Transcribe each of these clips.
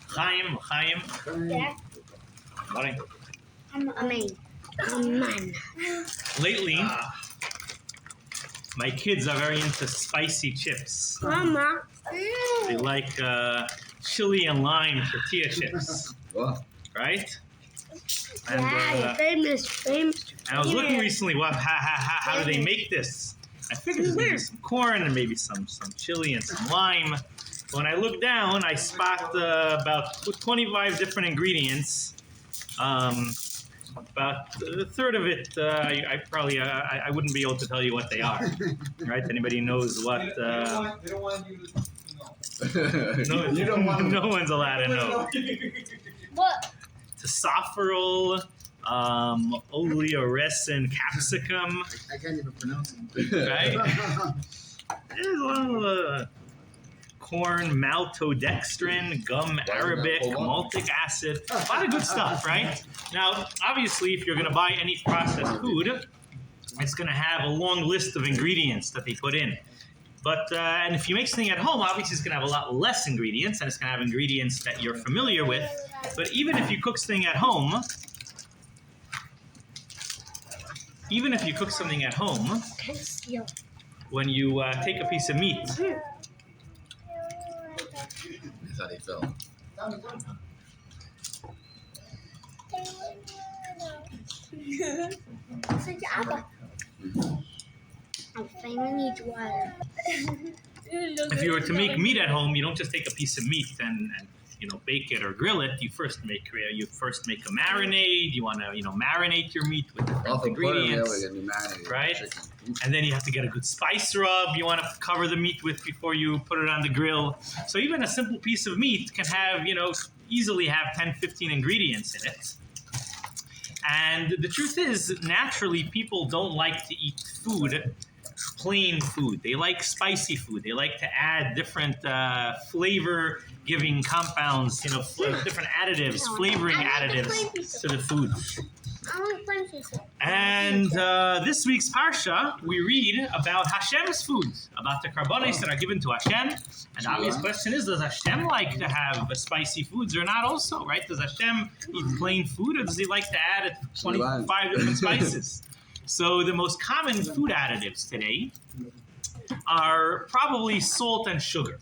Chaim. Yeah. Morning. Amen. Amen. Lately, my kids are very into spicy chips. Mama. They like chili and lime tortilla chips, Wow. right? Yeah, famous. And I was looking recently, how do they make this? I figured there's maybe some corn and maybe some chili and some lime. When I look down, I spot about 25 different ingredients. About a third of it, I wouldn't be able to tell you what they are. Right? Anybody knows what? They don't want you to No, You don't want to no one's allowed to know. What? Tocopherol, oleoresin, capsicum. I can't even pronounce it. Right? There's a lot of corn, maltodextrin, gum arabic, maltic acid. A lot of good stuff, right? Now, obviously, if you're going to buy any processed food, it's going to have a long list of ingredients that they put in. But and if you make something at home, obviously it's going to have a lot less ingredients, and it's going to have ingredients that you're familiar with. But even if you cook something at home, when you take a piece of meat, That's how they felt. I finally need water. if you were to make meat at home, you don't just take a piece of meat and bake it or grill it. You first make a marinade. You want to marinate your meat with different ingredients, right? And then you have to get a good spice rub you want to cover the meat with before you put it on the grill. So even a simple piece of meat can have easily have 10, 15 ingredients in it. And the truth is, naturally, people don't like to eat plain food. They like spicy food. They like to add different flavor-giving compounds, different additives, flavoring additives to the food. I want spicy food. And this week's Parsha, we read about Hashem's food, about the karbonos that are given to Hashem. And the obvious question is, does Hashem like to have spicy foods or not also, right? Does Hashem eat plain food, or does he like to add 25 different spices? So the most common food additives today are probably salt and sugar,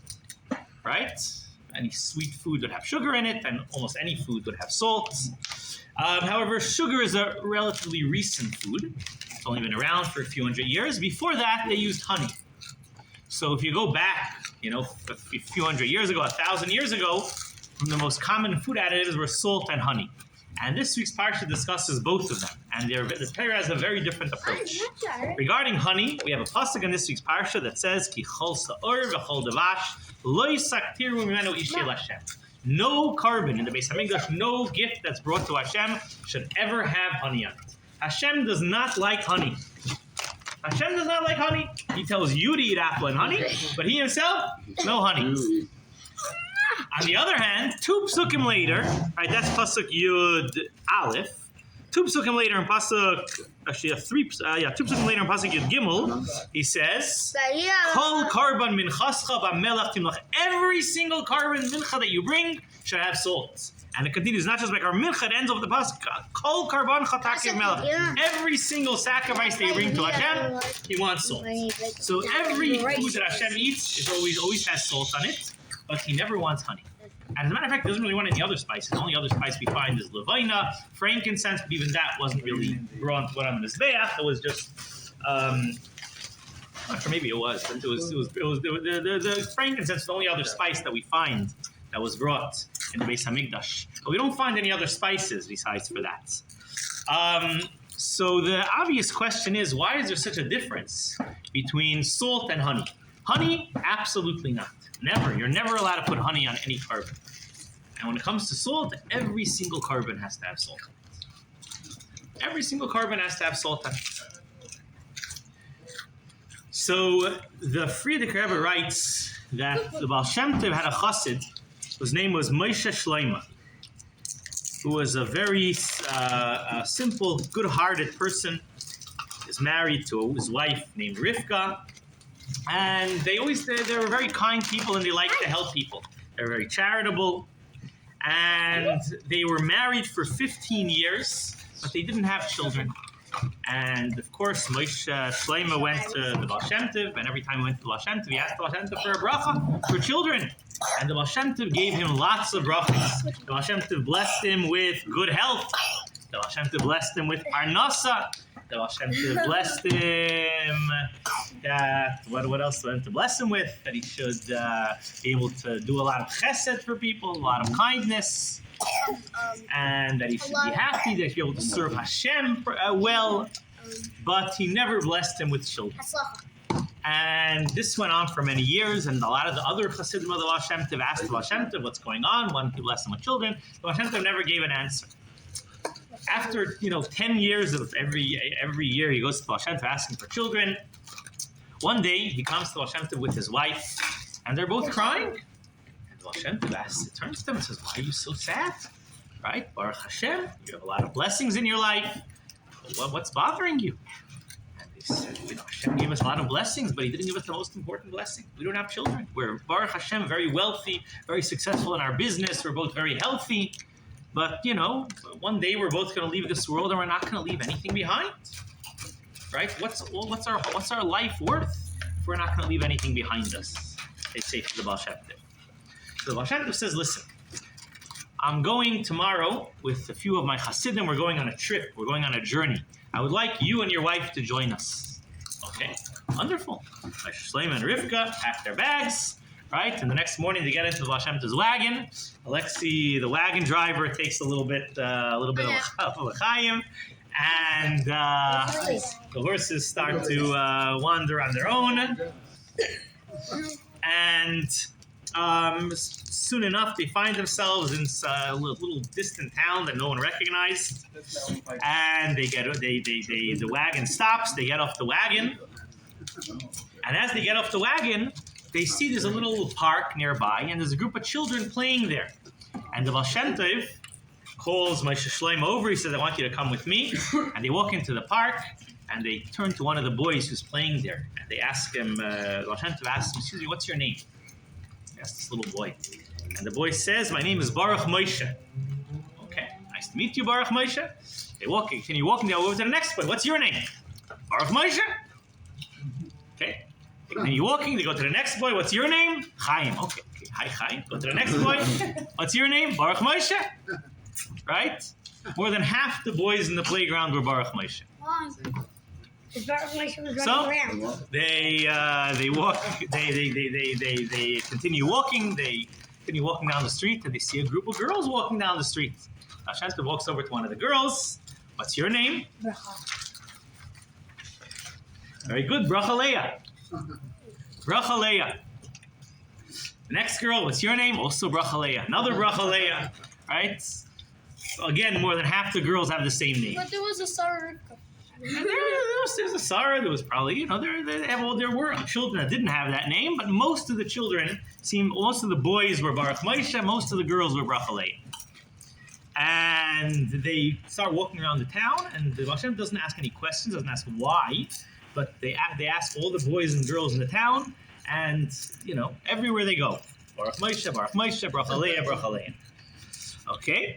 right? Any sweet food would have sugar in it, and almost any food would have salt. However, sugar is a relatively recent food. It's only been around for a few hundred years. Before that, they used honey. So if you go back, a few hundred years ago, 1,000 years ago, the most common food additives were salt and honey. And this week's parsha discusses both of them. And the Torah has a very different approach. Regarding honey, we have a pasuk in this week's parsha that says, Ki chol sa'or v'chol davash lo yisaktiru mimenu ishel Hashem. No carbon in the Beis Hamikdash, no gift that's brought to Hashem should ever have honey on it. Hashem does not like honey. Hashem does not like honey. He tells you to eat apple and honey, but he himself, no honey. On the other hand, 2 psukim later, right, that's pasuk Yud Aleph. 2 psukim later in pasuk, actually 2 psukim later in pasuk Yud Gimel, he says, Kol karban minchascha b'melach timlach. Every single carbon mincha that you bring should have salt. And it continues, not just like our mincha, it ends over the pasuk, Kol karban chatakiv melach. Every single sacrifice that you bring to Hashem, he wants salt. So every food that Hashem eats is always has salt on it, but he never wants honey. And as a matter of fact, he doesn't really want any other spices. The only other spice we find is levina, frankincense, but even that wasn't really brought on the mizbeach. It was just, I'm not sure, maybe it was, but it was the frankincense, the only other spice that we find that was brought in the Beis Hamikdash. But we don't find any other spices besides for that. So the obvious question is, why is there such a difference between salt and honey? Honey, absolutely not. Never. You're never allowed to put honey on any carbon. And when it comes to salt, every single carbon has to have salt on it. Every single carbon has to have salt on it. So the Frierdiker Rebbe writes that the Baal Shem Tov had a chassid whose name was Moshe Shloima, who was a very simple, good-hearted person. He was married to his wife named Rivka. And they were very kind people, and they liked to help people. They were very charitable. And they were married for 15 years, but they didn't have children. And of course, Moshe Shlomo went to the Baal Shem Tov, and every time he went to the Baal Shem Tov, he asked the Baal Shem Tov for a bracha for children. And the Baal Shem Tov gave him lots of brachas. The Baal Shem Tov blessed him with good health. The Baal Shem Tov blessed him with parnasa. The Baal Shem Tov blessed him that, what else went to bless him with? That he should be able to do a lot of chesed for people, a lot of kindness, and that he should be happy, that he should be able to serve Hashem well, but he never blessed him with children. And this went on for many years, and a lot of the other Hasidim of the Baal Shem Tov asked the Baal Shem Tov what's going on, why don't you bless him with children? The Baal Shem Tov never gave an answer. After 10 years of every year he goes to Baal Shem Tov asking for children. One day he comes to Baal Shem Tov with his wife, and they're both crying. And Baal Shem Tov turns to them and says, "Why are you so sad? Right? Baruch Hashem, you have a lot of blessings in your life. What's bothering you?" And they said, Hashem gave us a lot of blessings, but He didn't give us the most important blessing. We don't have children. We're Baruch Hashem, very wealthy, very successful in our business. We're both very healthy. But, one day we're both going to leave this world and we're not going to leave anything behind. Right? What's our life worth if we're not going to leave anything behind us? They say to the Baal Shem Tov. So the Baal Shem Tov says, listen, I'm going tomorrow with a few of my Hasidim. We're going on a trip. We're going on a journey. I would like you and your wife to join us. Okay, wonderful. Shlomo and Rivka pack their bags. Right, and the next morning they get into the Baal Shem Tov's wagon. Alexi, the wagon driver, takes a little bit of l'chaim, and the horses start to wander on their own. And soon enough, they find themselves in a little distant town that no one recognized. And the wagon stops. They get off the wagon, and as they get off the wagon, they see there's a little park nearby, and there's a group of children playing there. And the Baal Shem Tov calls Moshe Shlomo over. He says, I want you to come with me. And they walk into the park, and they turn to one of the boys who's playing there. And they ask him, Baal Shem Tov asks him, excuse me, what's your name? He asks this little boy. And the boy says, my name is Baruch Moshe. Okay, nice to meet you, Baruch Moshe. They continue walking, they go over to the next boy. What's your name? Baruch Moshe. Okay. They continue walking, they go to the next boy. What's your name? Chaim. Okay. Hi, Chaim. Go to the next boy. What's your name? Baruch Moshe. Right? More than half the boys in the playground were Baruch Moshe. Baruch Moshe was running So around. they walk. They continue walking. They continue walking down the street, and they see a group of girls walking down the street. Hashem walks over to one of the girls. What's your name? Very good, Bracha Leah. Bracha Leah. The next girl, what's your name? Also Bracha Leah. Another Bracha Leah. Right? Again, more than half the girls have the same name. But there was a Sarah. There's a Sarah. There was probably, there were children that didn't have that name, but most of the children most of the boys were Baruch Moshe, most of the girls were Bracha Leah. And they start walking around the town, and the Hashem doesn't ask any questions, doesn't ask why, but they ask all the boys and girls in the town, and, everywhere they go, Baruch Moshe, Bracha Leah, Bracha Leah. Okay?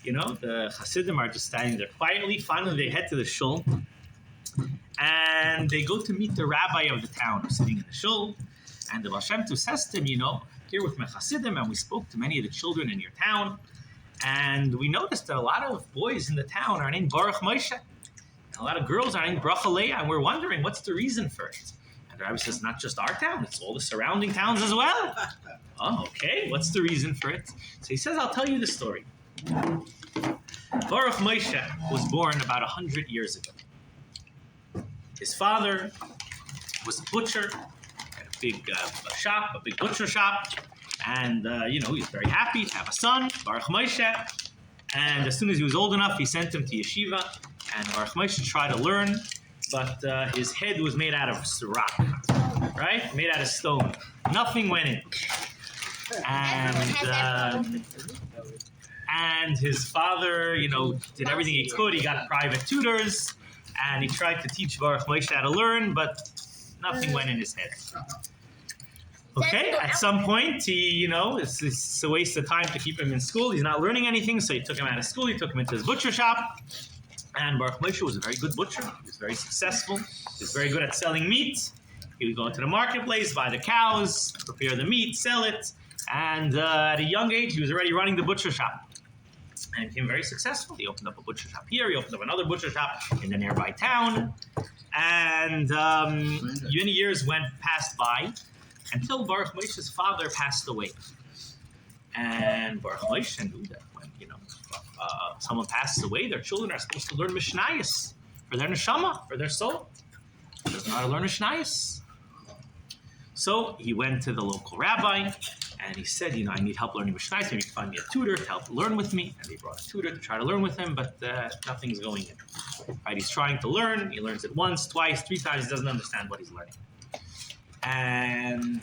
The Hasidim are just standing there quietly. Finally, they head to the shul, and they go to meet the rabbi of the town who's sitting in the shul, and the Baal Shem Tov says to him, here with my Hasidim, and we spoke to many of the children in your town, and we noticed that a lot of boys in the town are named Baruch Moshe, and a lot of girls are named Bracha Leah, and we're wondering what's the reason for it. And the rabbi says, not just our town, it's all the surrounding towns as well. Oh, okay, what's the reason for it? So he says, I'll tell you the story. Baruch Moshe was born about 100 years ago. His father was a butcher, had a big shop, a big butcher shop, and he was very happy to have a son, Baruch Moshe. And as soon as he was old enough, he sent him to yeshiva, and Baruch Moshe tried to learn, but his head was made out of rock, right? Made out of stone. Nothing went in. And his father, did everything he could. He got private tutors, and he tried to teach Baruch Moshe how to learn, but nothing went in his head. Okay, at some point, it's a waste of time to keep him in school. He's not learning anything, so he took him out of school. He took him into his butcher shop. And Baruch Moshe was a very good butcher. He was very successful. He was very good at selling meat. He would go into the marketplace, buy the cows, prepare the meat, sell it. And at a young age, he was already running the butcher shop. And he became very successful. He opened up a butcher shop here. He opened up another butcher shop in the nearby town. And many years passed by until Baruch Moshe's father passed away. And Baruch Moshe knew that when, someone passes away, their children are supposed to learn Mishnayos for their neshama, for their soul. He doesn't know how to learn Mishnayos. So he went to the local rabbi and he said, I need help learning Mishnayos. Maybe you can find me a tutor to help learn with me. And they brought a tutor to try to learn with him, but nothing's going in. Right? He's trying to learn. He learns it once, twice, 3 times. He doesn't understand what he's learning. And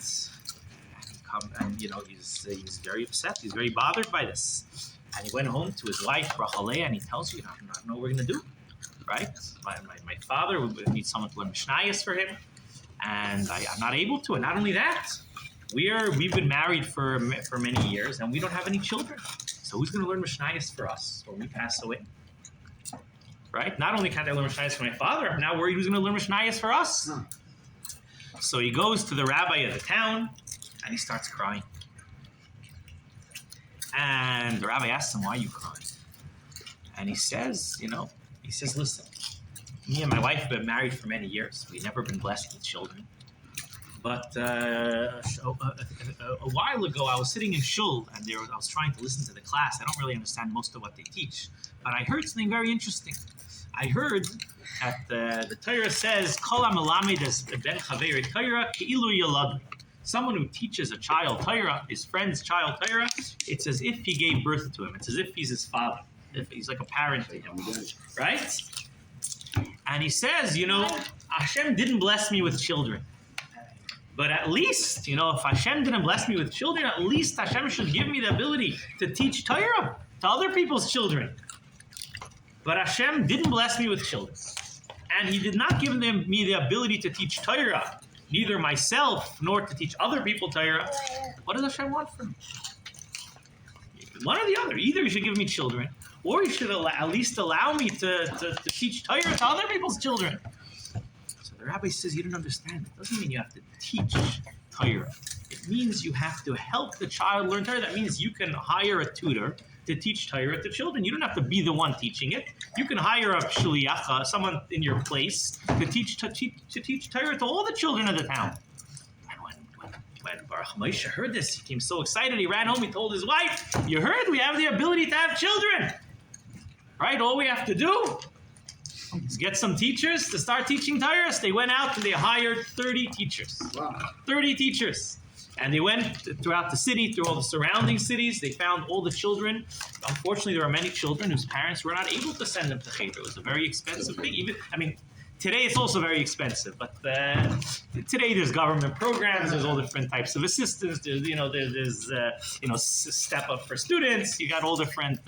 he's very upset. He's very bothered by this. And he went home to his wife, Rachalea, and he tells you, I don't know what we're going to do. Right? My father would need someone to learn Mishnayos for him. And I'm not able to. And not only that, we've been married for many years, and we don't have any children. So who's going to learn Mishnayos for us when we pass away? Right? Not only can't I learn Mishnayos for my father, I'm now worried who's going to learn Mishnayos for us. So he goes to the rabbi of the town, and he starts crying. And the rabbi asks him, why are you crying? And he says, listen, me and my wife have been married for many years. We've never been blessed with children. But a while ago, I was sitting in shul, and I was trying to listen to the class. I don't really understand most of what they teach. But I heard something very interesting. I heard that the Torah says, Kol ha-melamed es ben chavei Torah ke'ilu yalad. Someone who teaches a child Torah, his friend's child Torah, it's as if he gave birth to him. It's as if he's his father. If he's like a parent to him. Right? And he says, Hashem didn't bless me with children. But at least, if Hashem didn't bless me with children, at least Hashem should give me the ability to teach Torah to other people's children. But Hashem didn't bless me with children. And he did not give me the ability to teach Torah, neither myself nor to teach other people Torah. What does Hashem want from me? One or the other. Either you should give me children, or you should at least allow me to teach Torah to other people's children. So the rabbi says, you don't understand. It doesn't mean you have to teach Torah. It means you have to help the child learn Torah. That means you can hire a tutor to teach Torah to children. You don't have to be the one teaching it. You can hire a shliach, someone in your place, to teach Torah to all the children of the town. And when Baruch Moshe heard this, he became so excited. He ran home. He told his wife, "You heard? We have the ability to have children. Right? All we have to do is get some teachers to start teaching Torah." So they went out and they hired 30 teachers. Wow. 30 teachers. And they went throughout the city, through all the surrounding cities. They found all the children. Unfortunately, there are many children whose parents were not able to send them to Cheder. It was a very expensive thing. Today it's also very expensive. But today there's government programs. There's all different types of assistance. There's step up for students. You got all different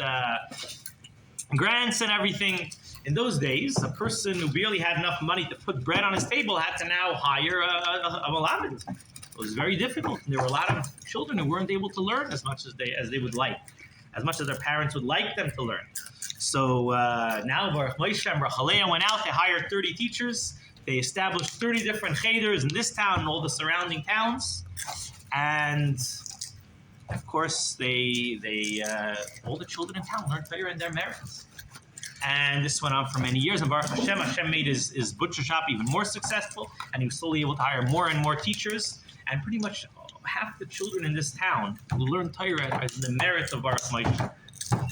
grants and everything. In those days, a person who barely had enough money to put bread on his table had to now hire a melamed. It was very difficult. There were a lot of children who weren't able to learn as much as they would like, as much as their parents would like them to learn. So now Baruch Moshe and Rachalea went out. They hired 30 teachers. They established 30 different cheders in this town and all the surrounding towns. And of course, all the children in town learned Torah in their merits. And this went on for many years. And Baruch Hashem made his butcher shop even more successful. And he was slowly able to hire more and more teachers. And pretty much half the children in this town who learn Torah as the merit of Baruch Moshe,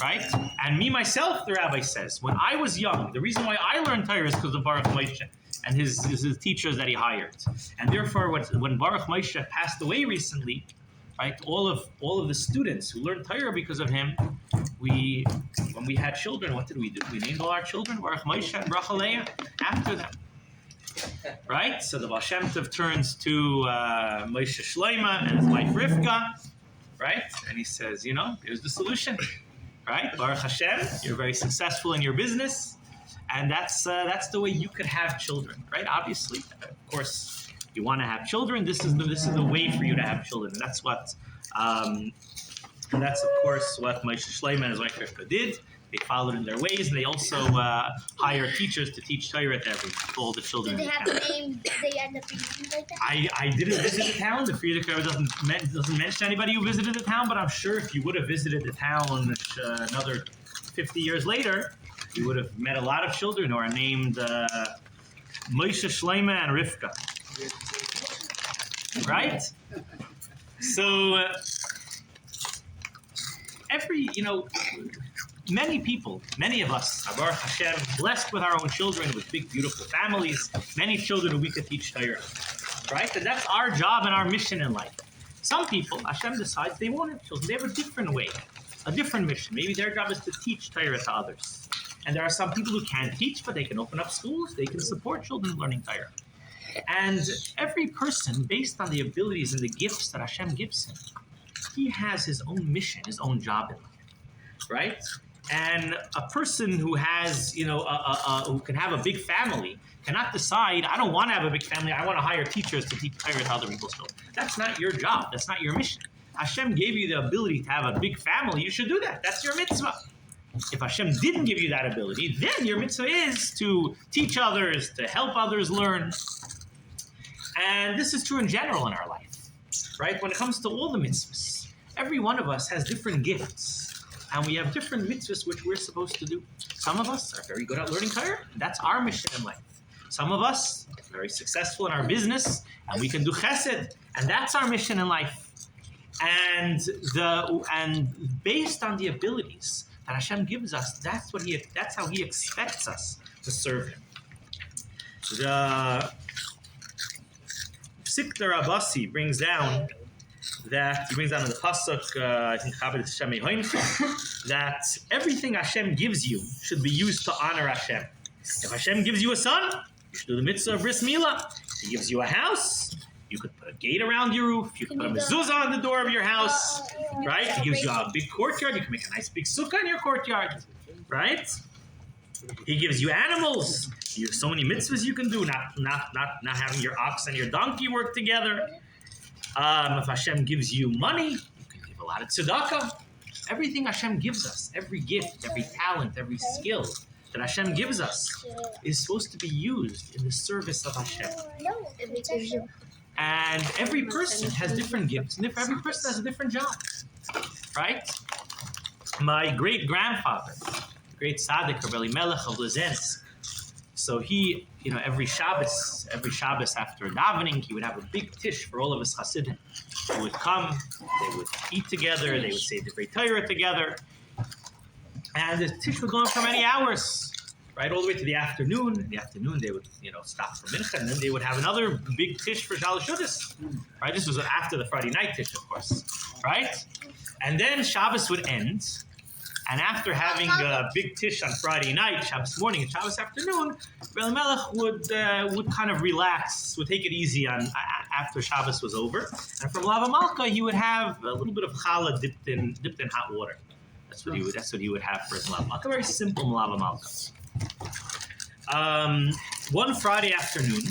right? And me, myself, the rabbi says, when I was young, the reason why I learned Torah is because of Baruch Moshe and his teachers that he hired. And therefore, when Baruch Moshe passed away recently, right, all of the students who learned Torah because of him, when we had children, what did we do? We named all our children Baruch Moshe and Rachalea after them. Right? So the Baal Shem Tov turns to Moshe Shloima and his wife Rivka, right? And he says, here's the solution, right? Baruch Hashem, you're very successful in your business, and that's the way you could have children, right? Obviously, of course, You want to have children. This is the way for you to have children. And that's what. And that's, of course, what Moshe Shlomo and his wife Rivka did. They followed in their ways, and they also hire teachers to teach Torah to all the children. Did they in have the the town. name? Did they end up being like that? I didn't visit the town. The Frierdiker doesn't mention anybody who visited the town, but I'm sure if you would have visited the town another 50 years later, you would have met a lot of children who are named Moshe Shlomo and Rivka. Right? So many people, many of us, are Baruch Hashem, blessed with our own children, with big, beautiful families, many children who we could teach Torah. Right? And that's our job and our mission in life. Some people, Hashem decides they won't have children. They have a different way, a different mission. Maybe their job is to teach Torah to others. And there are some people who can't teach, but they can open up schools. They can support children learning Torah. And every person, based on the abilities and the gifts that Hashem gives him, he has his own mission, his own job in life, right? And a person who has, who can have a big family cannot decide, I don't want to have a big family, I want to hire teachers to teach Torah to other people's children. That's not your job. That's not your mission. Hashem gave you the ability to have a big family. You should do that. That's your mitzvah. If Hashem didn't give you that ability, then your mitzvah is to teach others, to help others learn. And this is true in general in our life, right? When it comes to all the mitzvahs, every one of us has different gifts, and we have different mitzvahs which we're supposed to do. Some of us are very good at learning Torah. That's our mission in life. Some of us are very successful in our business, and we can do chesed, and that's our mission in life. And based on the abilities that Hashem gives us, that's how He expects us to serve Him. The Sikta Rabasi brings down in the pasuk, I think that everything Hashem gives you should be used to honor Hashem. If Hashem gives you a son, you should do the mitzvah of bris milah. He gives you a house, you could put a gate around your roof, you could put a mezuzah on the door of your house, right? He gives you a big courtyard, you can make a nice big sukkah in your courtyard, right? He gives you animals. You have so many mitzvahs you can do, not having your ox and your donkey work together. If Hashem gives you money, you can give a lot of tzedakah. Everything Hashem gives us, every gift, every talent, every skill that Hashem gives us is supposed to be used in the service of Hashem. And every person has different gifts, and every person has a different job, right? My great-grandfather, the great tzaddik, Rabbi Elimelech of Lezensk, so he, every Shabbos after davening, he would have a big tish for all of his Hasidim. They would come, they would eat together, they would say the Divrei Torah together, and the tish would go on for many hours, right, all the way to the afternoon. In the afternoon, they would, stop for mincha, and then they would have another big tish for Shalosh Shudas, right? This was after the Friday night tish, of course, right? And then Shabbos would end. And after having a big tish on Friday night, Shabbos morning, and Shabbos afternoon, Rabbi Melech would kind of relax, would take it easy after Shabbos was over. And from Lava Malka, he would have a little bit of challah dipped in hot water. That's what he would have for his Lava Malka. Very simple Lava Malka. One Friday afternoon,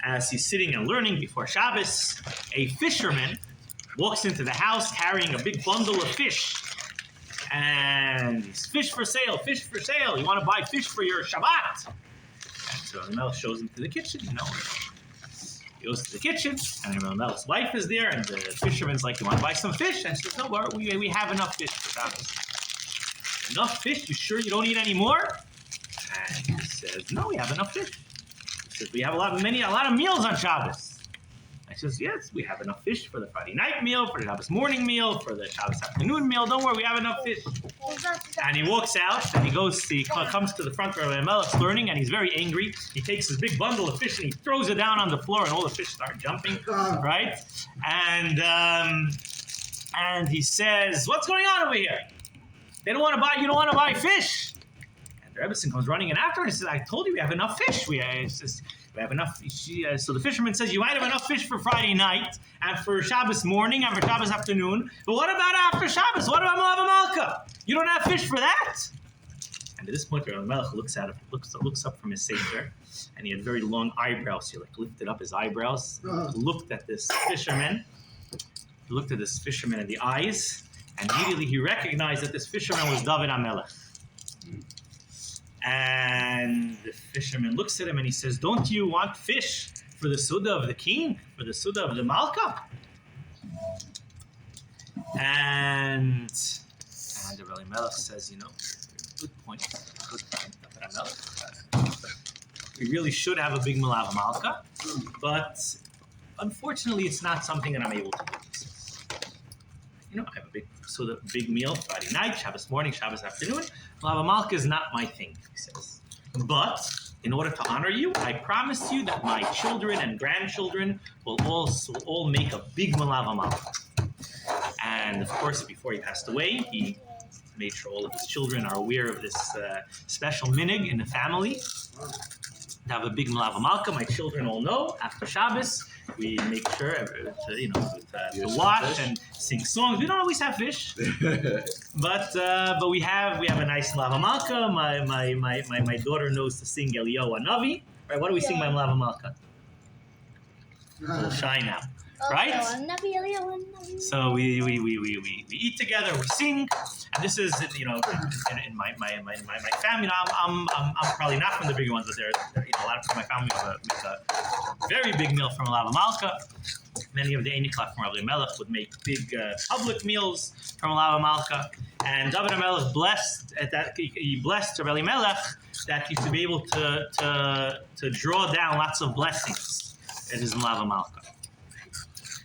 as he's sitting and learning before Shabbos, a fisherman walks into the house carrying a big bundle of fish. And he's, fish for sale. You want to buy fish for your Shabbat? And so Melech shows him to the kitchen, He goes to the kitchen, and Melech's wife is there, and the fisherman's like, you want to buy some fish? And she says, no, we have enough fish for Shabbos. Enough fish? You sure you don't need any more? And he says, no, we have enough fish. He says, we have a lot of meals on Shabbos. I says, yes, we have enough fish for the Friday night meal, for the Shabbos morning meal, for the Shabbos afternoon meal. Don't worry, we have enough fish. And he walks out, and he comes to the front where Rabbi Melech's learning, and he's very angry. He takes his big bundle of fish, and he throws it down on the floor, and all the fish start jumping, right? And he says, what's going on over here? You don't want to buy fish. And the Rebbetzin comes running in after, and he says, I told you we have enough fish. We have enough. So the fisherman says, you might have enough fish for Friday night, and for Shabbos morning, and for Shabbos afternoon. But what about after Shabbos? What about Lava Malka? You don't have fish for that? And at this point, Rabbi Melech looks up from his seder, and he had very long eyebrows. He lifted up his eyebrows, looked at this fisherman, in the eyes, and immediately he recognized that this fisherman was David HaMelech. And the fisherman looks at him and he says, "Don't you want fish for the Suda of the king, for the Suda of the Malka?" And the Rabbi Melech says, good point, David HaMelech. We really should have a big Malav Malka, but unfortunately it's not something that I'm able to do. I have a big meal Friday night, Shabbos morning, Shabbos afternoon. Malav Malka is not my thing, he says. But in order to honor you, I promise you that my children and grandchildren will all make a big Malav Malka. And of course, before he passed away, he made sure all of his children are aware of this special minig in the family. To have a big Malav Malka, my children all know. After Shabbos, we make sure to watch and sing songs. We don't always have fish, but we have a nice Malav Malka. My daughter knows to sing Eliyahu Hanavi. Right? What do we sing by Malav Malka? A little shy now. Right? So we eat together, we sing, and this is in my family. I'm probably not from the bigger ones, but there a lot of my family make a very big meal from Malav Malka. Many of the Einiklach from Rabbi Melech would make big public meals from Malav Malka, and David HaMelech blessed Rabbi Melech that he to be able to draw down lots of blessings in his Malav Malka.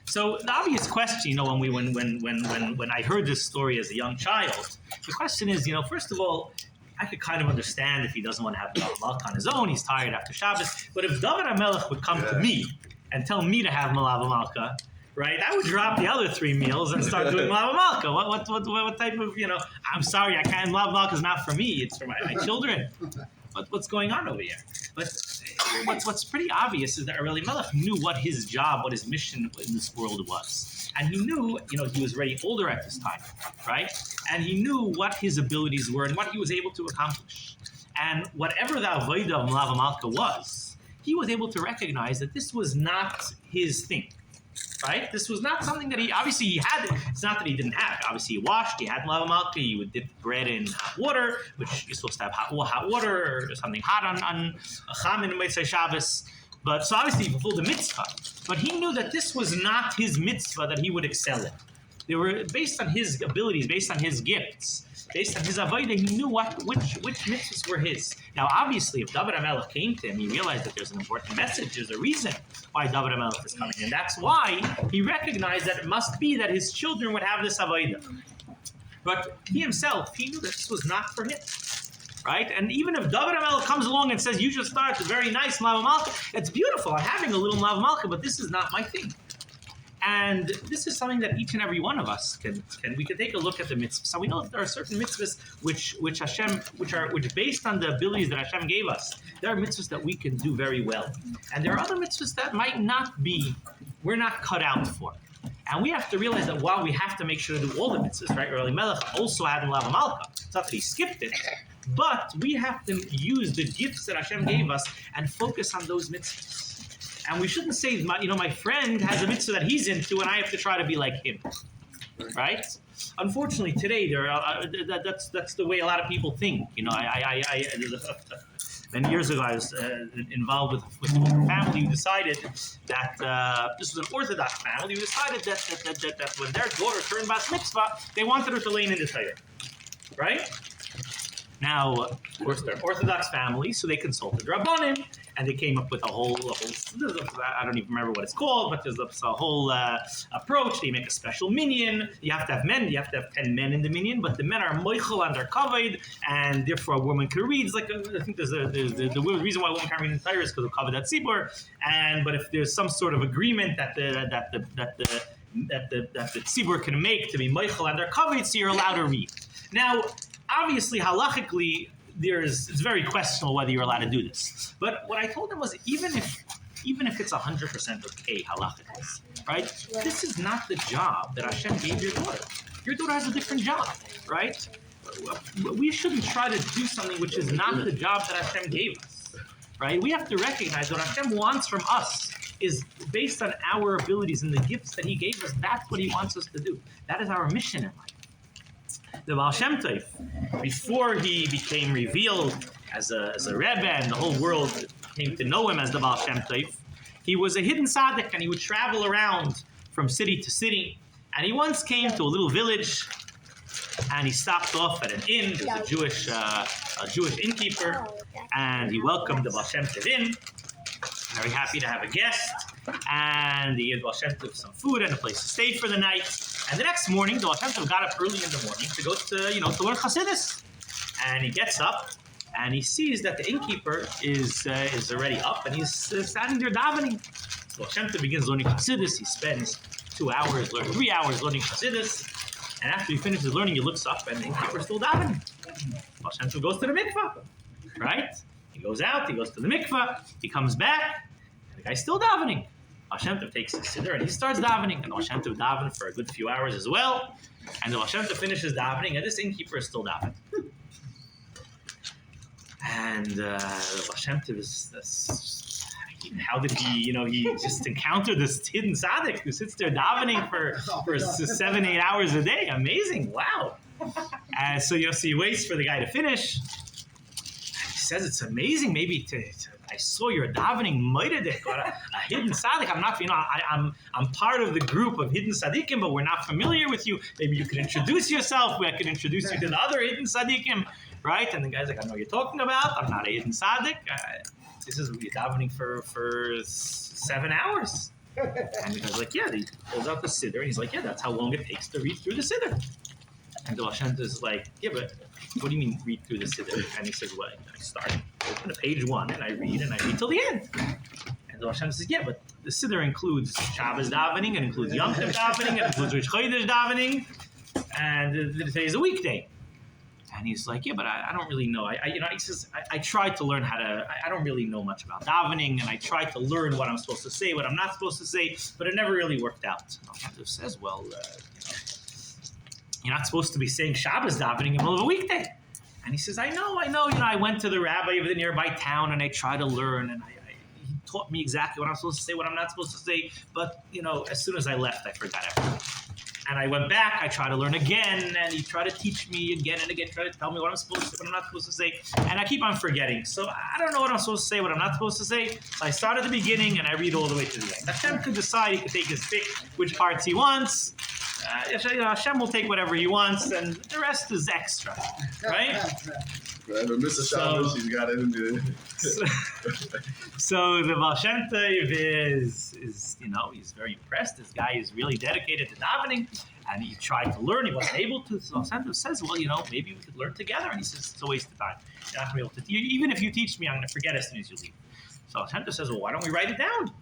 So the obvious question, when I heard this story as a young child, the question is, first of all, I could kind of understand if he doesn't want to have Malav Malka on his own, he's tired after Shabbos. But if David HaMelech would come to me and tell me to have Malav Malka, right, I would drop the other 3 meals and start doing Malav Malka. What type of, I'm sorry, I can't, Malav Malka is not for me, it's for my children. What's going on over here? But what's pretty obvious is that Rabbi Melech knew what his job, what his mission in this world was. And he knew, he was very older at this time, right? And he knew what his abilities were and what he was able to accomplish. And whatever the avodah of Malav Malka was, he was able to recognize that this was not his thing. Right? This was not something that he had. It's not that he didn't have. Obviously, he washed. He had Malav Malka. He would dip bread in hot water, which you're supposed to have hot water or something hot on Cham in Motzei Shabbos. But so obviously, he fulfilled the mitzvah. But he knew that this was not his mitzvah that he would excel in. They were based on his abilities, based on his gifts, based on his avodah. He knew which mitzvahs were his. Now, obviously, if David HaMelech came to him, he realized that there's an important message. There's a reason why David HaMelech is coming, and that's why he recognized that it must be that his children would have this avodah. But he himself, he knew that this was not for him. Right? And even if David HaMelech comes along and says, "You should start a very nice Malav Malka," it's beautiful. I'm having a little Malav Malka, but this is not my thing. And this is something that each and every one of us can take a look at the mitzvahs. So we know that there are certain mitzvahs which based on the abilities that Hashem gave us, there are mitzvahs that we can do very well. And there are other mitzvahs that might not be, we're not cut out for. And we have to realize that while we have to make sure to do all the mitzvahs, right? Rabbi Melech also had Malav Malka. It's not that he skipped it, but we have to use the gifts that Hashem gave us and focus on those mitzvahs. And we shouldn't say, my friend has a mitzvah that he's into, and I have to try to be like him, right? Unfortunately, today that's the way a lot of people think. Many years ago, I was involved with a family who decided that this was an Orthodox family who decided that when their daughter turned bas mitzvah, they wanted her to lay in the Torah, right? Now, of course, they're an Orthodox family, so they consulted Rabbanim, and they came up with a whole I don't even remember what it's called, but there's a whole approach. They make a special minyan. You have to have men. You have to have 10 men in the minyan, but the men are moichel and they're kavod, and therefore a woman can read. It's like I think there's the reason why a woman can't read in the Torah is because of kavod at tzibur. But if there's some sort of agreement that the tzibur can make to be moichel and they're kavod, so you're allowed to read. Now, obviously, halachically, it's very questionable whether you're allowed to do this. But what I told them was, even if it's 100% okay halachically, right? This is not the job that Hashem gave your daughter. Your daughter has a different job, right? we shouldn't try to do something which is not the job that Hashem gave us, right? We have to recognize what Hashem wants from us is based on our abilities and the gifts that He gave us. That's what He wants us to do. That is our mission in life. The Baal Shem Tov, before he became revealed as a Rebbe and the whole world came to know him as the Baal Shem Tov, he was a hidden tzaddik and he would travel around from city to city. And he once came to a little village and he stopped off at an inn. There was a Jewish innkeeper, and he welcomed the Baal Shem Tov in. Very happy to have a guest, and he gave Baal Shem Tov some food and a place to stay for the night. And the next morning, the Baal Shem Tov got up early in the morning to go to learn Chassidus. And he gets up and he sees that the innkeeper is already up and he's standing there davening. So Baal Shem Tov begins learning Chassidus. He spends 3 hours learning Chassidus. And after he finishes learning, he looks up and the innkeeper's still davening. Baal Shem Tov goes to the mikvah, right? He goes out, he goes to the mikvah, he comes back, and the guy's still davening. Baal Shem Tov takes his siddur and he starts davening. And Baal Shem Tov davened for a good few hours as well. And the Baal Shem Tov finishes davening, and this innkeeper is still davening. And the Baal Shem Tov is, how did he, he just encountered this hidden tzaddik who sits there davening for 7-8 hours a day. Amazing, wow. And so he waits for the guy to finish. He says, it's amazing, maybe I saw your davening moededik, or a hidden tzaddik. I'm not, I'm part of the group of hidden tzaddikim, but we're not familiar with you. Maybe you could introduce yourself. I could introduce you to the other hidden tzaddikim, right? And the guy's like, I know what you're talking about. I'm not a hidden tzaddik. This is you're davening for 7 hours. And the guy's like, yeah. He pulls out the siddur, and he's like, yeah, that's how long it takes to read through the siddur. And the Baal Shem Tov is like, yeah, but what do you mean read through the siddur? And he says, well, I start, open to page 1, and I read till the end. And the Baal Shem Tov says, yeah, but the siddur includes Shabbos davening, it includes Yom Tov davening, it includes Rosh Chodesh davening, and today is a weekday. And he's like, yeah, but I don't really know. He says, I tried to learn I don't really know much about davening, and I tried to learn what I'm supposed to say, what I'm not supposed to say, but it never really worked out. And Baal Shem Tov says, well, you're not supposed to be saying Shabbos davening in the middle of a weekday. And he says, I know. I went to the rabbi of the nearby town and I tried to learn, and he taught me exactly what I'm supposed to say, what I'm not supposed to say. But, as soon as I left, I forgot everything. And I went back, I tried to learn again, and he tried to teach me again and again, tried to tell me what I'm supposed to say, what I'm not supposed to say. And I keep on forgetting. So I don't know what I'm supposed to say, what I'm not supposed to say. So I start at the beginning and I read all the way to the end. Hashem could decide, he could take his pick, which parts he wants. Hashem will take whatever he wants, and the rest is extra, right? Whoever Mr. Shabbos, she's got it in there. So the Baal Shem Tov is he's very impressed. This guy is really dedicated to davening, and he tried to learn. He wasn't able to. So Baal Shem Tov says, well, maybe we could learn together. And he says, it's a waste of time. You're not going to be able to. Even if you teach me, I'm going to forget as soon as you leave. So Baal Shem Tov says, well, why don't we write it down?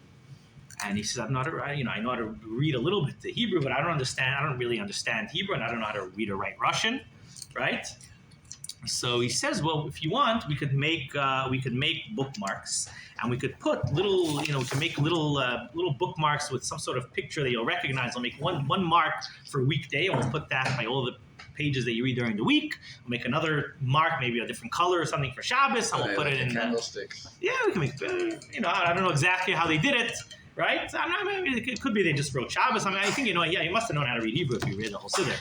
And he says, I know how to read a little bit the Hebrew, but I don't really understand Hebrew, and I don't know how to read or write Russian, right? So he says, well, if you want, we could make bookmarks, and we could put little, we can make little bookmarks with some sort of picture that you'll recognize. I'll make one mark for weekday, and we'll put that by all the pages that you read during the week. We'll make another mark, maybe a different color or something for Shabbos, and we'll put it in candlesticks. Yeah, we can make. I don't know exactly how they did it. Right? It could be they just wrote Shabbos. I think, he must have known how to read Hebrew if he read the whole siddur.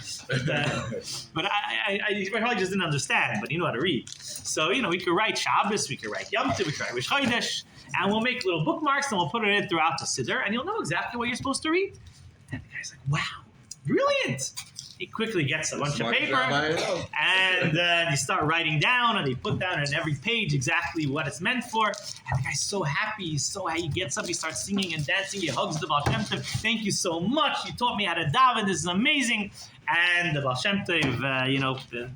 But I probably just didn't understand, but he knew how to read. So, we could write Shabbos, we could write Yom Tov, we could write Rosh Chodesh, and we'll make little bookmarks, and we'll put it in throughout the siddur, and you'll know exactly what you're supposed to read. And the guy's like, wow, brilliant. He quickly gets a bunch of paper, and you start writing down, and they put down on every page exactly what it's meant for. And the guy's so happy. He gets up, he starts singing and dancing. He hugs the Baal Shem Tov. Thank you so much. You taught me how to daven. This is amazing. And the Baal Shem Tov,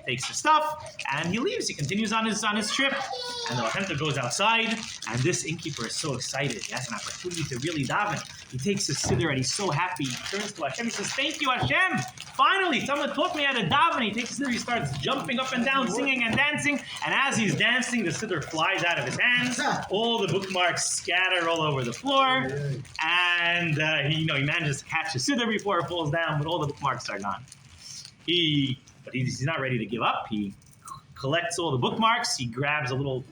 takes his stuff, and he leaves. He continues on his trip, and the Baal Shem Tov goes outside, and this innkeeper is so excited. He has an opportunity to really daven. He takes his siddur, and he's so happy. He turns to Hashem. He says, thank you, Hashem. Finally, someone taught me how to daven. He takes his siddur. He starts jumping up and down, singing and dancing, and as he's dancing, the siddur flies out of his hands. All the bookmarks scatter all over the floor, and he manages to catch his siddur before it falls down, but all the bookmarks are gone. He But he's not ready to give up. He collects all the bookmarks. He grabs a little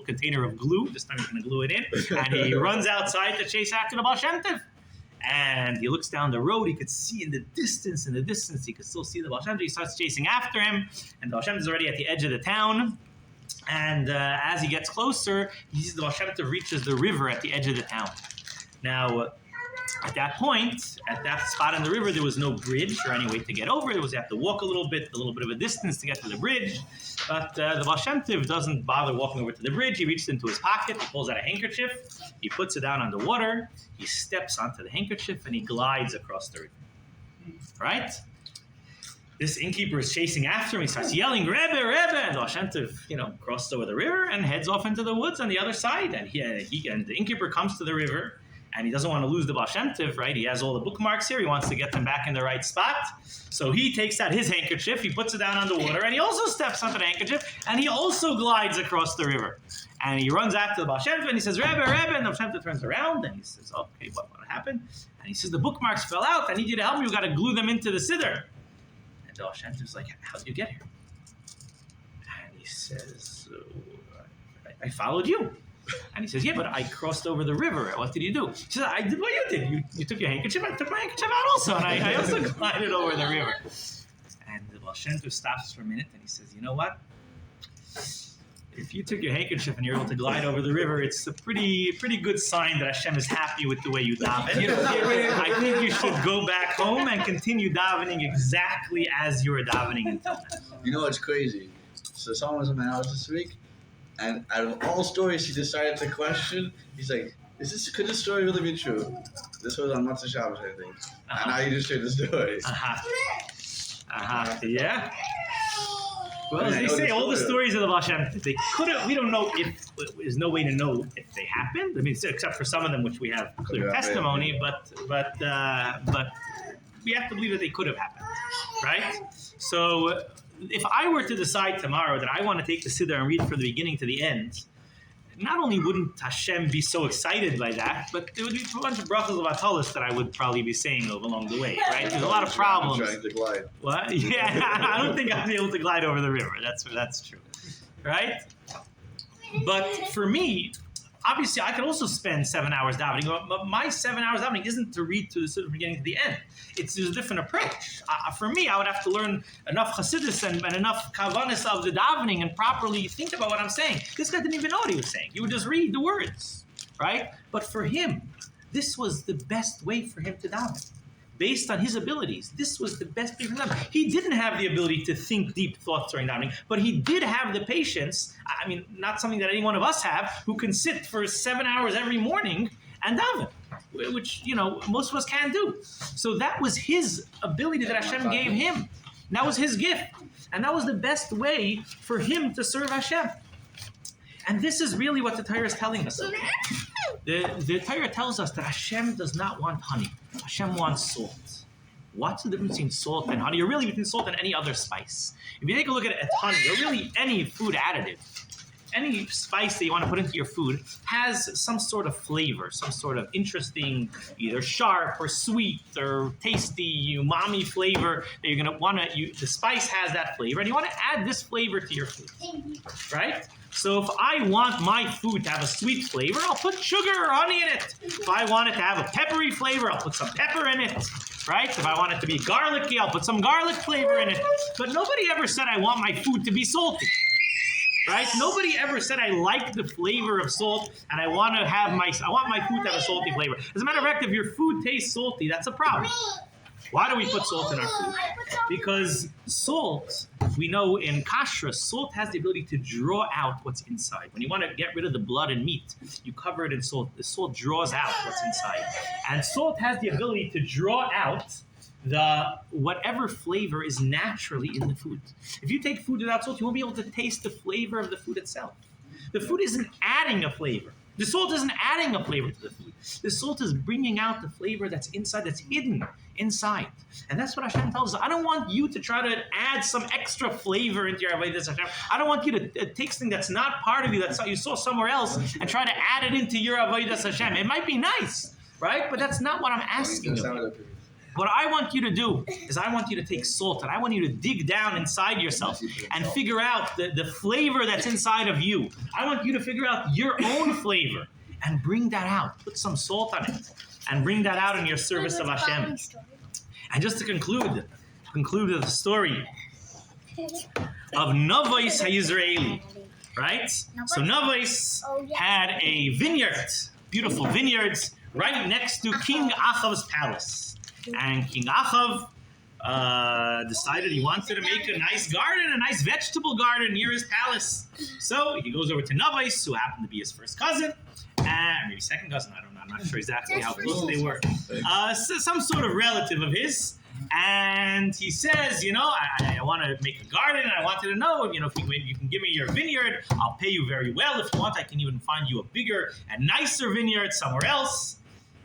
container of glue. This time he's going to glue it in. And he runs outside to chase after the Baal Shem Tov. And he looks down the road. He could see in the distance, he could still see the Baal Shem Tov. He starts chasing after him. And the Baal Shem Tov is already at the edge of the town. And as he gets closer, he sees the Baal Shem Tov reaches the river at the edge of the town. Now, at that point, at that spot in the river, there was no bridge or any way to get over. You have to walk a little bit of a distance to get to the bridge. But the Baal Shem Tov doesn't bother walking over to the bridge. He reaches into his pocket, he pulls out a handkerchief, he puts it down on the water, he steps onto the handkerchief, and he glides across the river. Right? This innkeeper is chasing after him. He starts yelling, Rebbe, Rebbe! And the Baal Shem Tov, crosses over the river and heads off into the woods on the other side. And the innkeeper comes to the river, and he doesn't want to lose the Baal Shem Tov, right? He has all the bookmarks here. He wants to get them back in the right spot. So he takes out his handkerchief, he puts it down on the water, and he also steps onto the handkerchief, and he also glides across the river. And he runs after the Baal Shem Tov, and he says, Rebbe, Rebbe, and the Baal Shem Tov turns around, and he says, okay, what happened? And he says, the bookmarks fell out. I need you to help me. We've got to glue them into the siddur. And the Baal Shem Tov's like, how did you get here? And he says, I followed you. And he says, yeah, but I crossed over the river. What did you do? She said, I did what you did. You took your handkerchief. I took my handkerchief out also. And I also glided over the river. And the Baal Shem Tov stops for a minute and he says, you know what? If you took your handkerchief and you're able to glide over the river, it's a pretty good sign that Hashem is happy with the way you daven. I think you should go back home and continue davening exactly as you were davening until now. You know what's crazy? So someone was in my house this week, and out of all stories he decided to question, he's like, could this story really be true? This was on Matzah Shabbos, I think. And now you just shared the story. Yeah. Well, as they say, all the stories of the Baal Shem Tov, they could have. We don't know if there's no way to know if they happened. I mean, except for some of them, which we have clear testimony. But we have to believe that they could have happened, right? So, if I were to decide tomorrow that I want to take the siddur and read from the beginning to the end, not only wouldn't Hashem be so excited by that, but there would be a bunch of brachos of atalos that I would probably be saying along the way, right? There's a lot of problems. Trying to glide. What? Yeah, I don't think I'd be able to glide over the river. That's true, right? But for me, obviously, I could also spend 7 hours davening, but my 7 hours davening isn't to read to the siddur from beginning to the end. There's a different approach. For me, I would have to learn enough chassidus and enough kavanas of the davening and properly think about what I'm saying. This guy didn't even know what he was saying. He would just read the words, right? But for him, this was the best way for him to daven. Based on his abilities, this was the best way for him. He didn't have the ability to think deep thoughts during davening, but he did have the patience. I mean, not something that any one of us have, who can sit for 7 hours every morning and daven, which, most of us can't do. So that was his ability that Hashem gave him. That was his gift. And that was the best way for him to serve Hashem. And this is really what the Torah is telling us. The Torah tells us that Hashem does not want honey. Hashem wants salt. What's the difference between salt and honey? Or really between salt and any other spice? If you take a look at honey, or really any food additive, any spice that you want to put into your food has some sort of flavor, some sort of interesting, either sharp or sweet or tasty, umami flavor that you're going to want to, the spice has that flavor, and you want to add this flavor to your food, right? So if I want my food to have a sweet flavor, I'll put sugar or honey in it. If I want it to have a peppery flavor, I'll put some pepper in it, right? If I want it to be garlicky, I'll put some garlic flavor in it. But nobody ever said I want my food to be salty. Right? Nobody ever said I like the flavor of salt and I want my food to have a salty flavor. As a matter of fact, if your food tastes salty, that's a problem. Why do we put salt in our food? Because salt, we know in kashrus, salt has the ability to draw out what's inside. When you want to get rid of the blood and meat, you cover it in salt. The salt draws out what's inside. And salt has the ability to draw out whatever flavor is naturally in the food. If you take food without salt, you won't be able to taste the flavor of the food itself. The food isn't adding a flavor. The salt isn't adding a flavor to the food. The salt is bringing out the flavor that's inside, that's hidden inside. And that's what Hashem tells us. I don't want you to try to add some extra flavor into your Avodas Hashem. I don't want you to take something that's not part of you, that you saw somewhere else, and try to add it into your Avodas Hashem. It might be nice, right? But that's not what I'm asking of you. What I want you to do is I want you to take salt and I want you to dig down inside yourself and figure out the flavor that's inside of you. I want you to figure out your own flavor and bring that out. Put some salt on it and bring that out in your service of Hashem. And just to conclude the story of Navos HaYisraeli, right? So Navos had a vineyard, beautiful vineyards, right next to King Achav's palace. And King Achav decided he wanted to make a nice garden, a nice vegetable garden near his palace. So he goes over to Navos, who happened to be his first cousin, and maybe second cousin, I don't know, I'm not sure exactly how close they were. So some sort of relative of his. And he says, I want to make a garden, and I wanted to know, if you can give me your vineyard, I'll pay you very well. If you want, I can even find you a bigger and nicer vineyard somewhere else.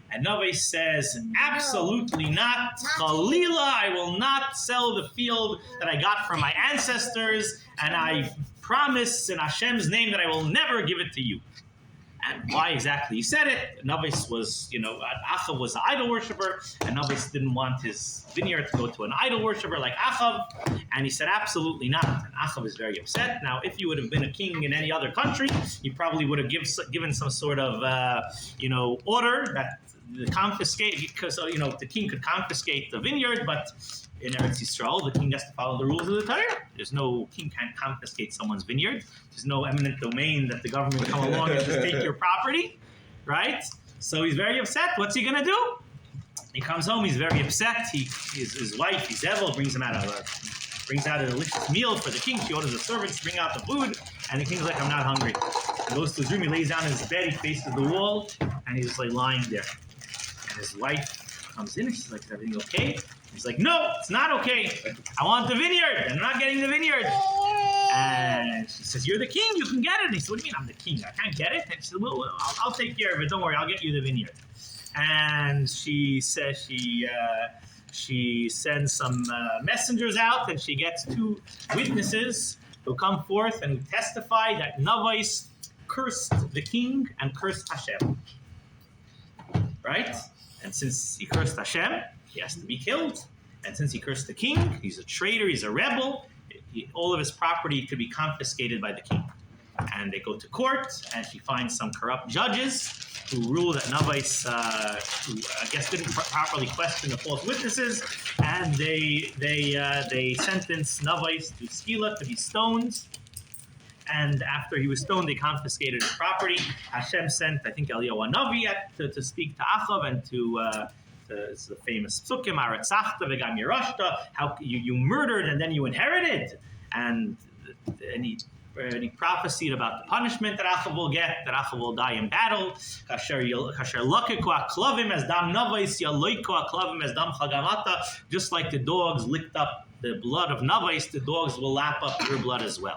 And Navos says, absolutely not. Chalila, I will not sell the field that I got from my ancestors, and I promise in Hashem's name that I will never give it to you. And why exactly he said it? Navos was, Achav was an idol worshiper, and Navos didn't want his vineyard to go to an idol worshiper like Achav, and he said absolutely not. And Achav is very upset. Now, if you would have been a king in any other country, he probably would have given some sort of, order that the confiscate, because the king could confiscate the vineyard, but in Eretz Yisrael, the king has to follow the rules of the Torah. There's no king can't confiscate someone's vineyard. There's no eminent domain that the government will come along and just take your property, right? So he's very upset. What's he gonna do? He comes home. He's very upset. His wife, Izebel, brings out a delicious meal for the king. She orders the servants to bring out the food, and the king's like, I'm not hungry. He goes to his room. He lays down in his bed. He faces the wall, and he's just like lying there. And his wife comes in and she's like, is everything okay? He's like, no, it's not okay. I want the vineyard, and I'm not getting the vineyard. And she says, you're the king, you can get it. And he said, what do you mean I'm the king? I can't get it? And she said, well, I'll take care of it. Don't worry, I'll get you the vineyard. And she says she sends some messengers out, and she gets 2 witnesses who come forth and testify that Navos cursed the king and cursed Hashem. Right? And since he cursed Hashem, he has to be killed. And since he cursed the king, he's a traitor, he's a rebel, all of his property could be confiscated by the king. And they go to court, and she finds some corrupt judges who rule that Navos, who I guess didn't properly question the false witnesses, and they sentenced Navos to skila, to be stoned. And after he was stoned, they confiscated his property. Hashem sent, I think, Eliyahu Hanavi to speak to Achav and to it's the famous psukim, Aratzachta v'gam Yerashta, how you murdered and then you inherited. And he prophesied about the punishment that Achav will get, that Achav will die in battle. Kasher lokeku aklavim as dam Navos, yaloiku aklavim as dam chagamata. Just like the dogs licked up the blood of Navos, the dogs will lap up your blood as well.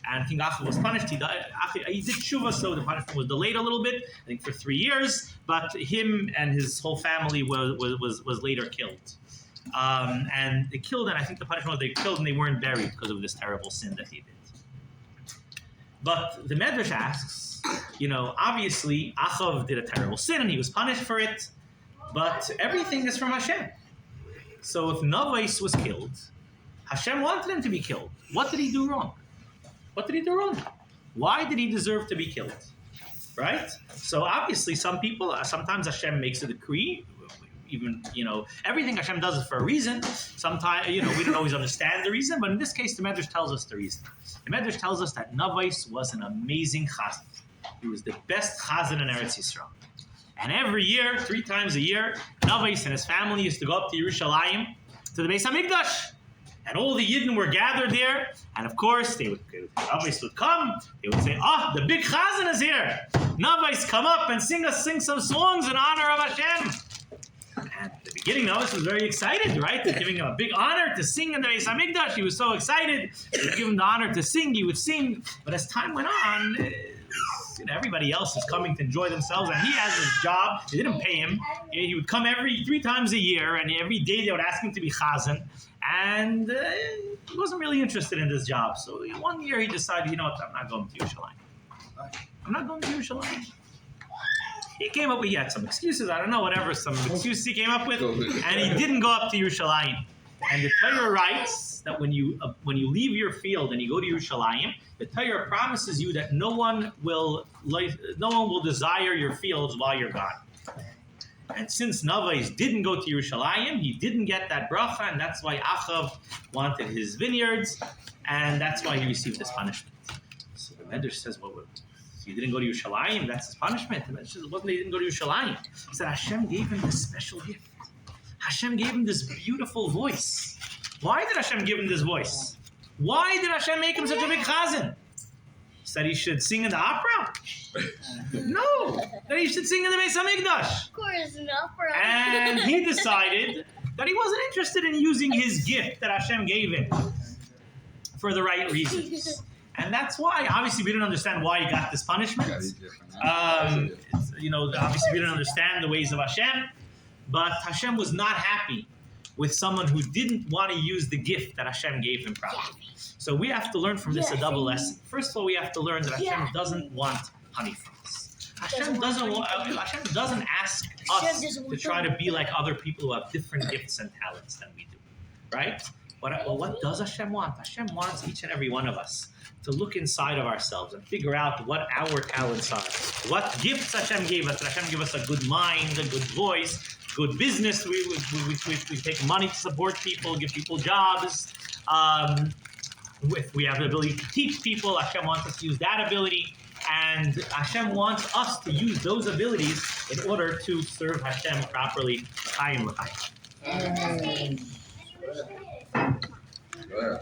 And King Achav was punished. He did tshuva, so the punishment was delayed a little bit, I think for 3 years. But him and his whole family was later killed. And they killed, and I think the punishment was they killed and they weren't buried because of this terrible sin that he did. But the Medrash asks, obviously Achav did a terrible sin and he was punished for it, but everything is from Hashem. So if Navos was killed, Hashem wanted him to be killed. What did he do wrong? What did he do wrong? Why did he deserve to be killed? Right? So obviously some people, sometimes Hashem makes a decree. Even, everything Hashem does is for a reason. Sometimes, we don't always understand the reason, but in this case, the Medrash tells us the reason. The Medrash tells us that Navos was an amazing chazan. He was the best chazan in Eretz Yisrael. And every year, 3 times a year, Navos and his family used to go up to Yerushalayim, to the Beis HaMikdash. And all the Yidden were gathered there, and of course, Navos would come. They would say, the big chazan is here. Navos, come up and sing some songs in honor of Hashem. And at the beginning, Navos was very excited, right? They're giving him a big honor to sing in the Beis HaMikdash. He was so excited. They would give him the honor to sing. He would sing. But as time went on, everybody else is coming to enjoy themselves, and he has his job. They didn't pay him. He would come 3 times a year, and every day they would ask him to be chazan. And he wasn't really interested in this job. So one year he decided, I'm not going to Yerushalayim. I'm not going to Yerushalayim. he came up with, he had some excuses, I don't know, whatever, some excuses he came up with, and he didn't go up to Yerushalayim. And the Torah writes that when you leave your field and you go to Yerushalayim, the Torah promises you that no one will desire your fields while you're gone. And since Navais didn't go to Yerushalayim, he didn't get that bracha, and that's why Achav wanted his vineyards, and that's why he received this punishment. So the Medrash says, well, he didn't go to Yerushalayim, that's his punishment. The Medrash says, it wasn't that he didn't go to Yerushalayim. He said Hashem gave him this special gift. Hashem gave him this beautiful voice. Why did Hashem give him this voice? Why did Hashem make him such a big chazan? He said he should sing in the opera? No, that he should sing in the Beis HaMikdash. Of course, an opera. And he decided that he wasn't interested in using his gift that Hashem gave him for the right reasons. And that's why, obviously, we didn't understand why he got this punishment. Obviously, we didn't understand the ways of Hashem. But Hashem was not happy with someone who didn't want to use the gift that Hashem gave him properly. So we have to learn from this a double lesson. First of all, we have to learn that Hashem doesn't want honey from us. Hashem doesn't ask us to try to be like other people who have different gifts and talents than we do, right? What does Hashem want? Hashem wants each and every one of us to look inside of ourselves and figure out what our talents are, what gifts Hashem gave us. Did Hashem give us a good mind, a good voice, good business? We take money to support people, give people jobs. If we have the ability to teach people, Hashem wants us to use that ability. And Hashem wants us to use those abilities in order to serve Hashem properly. Chaim l'chaim. Good.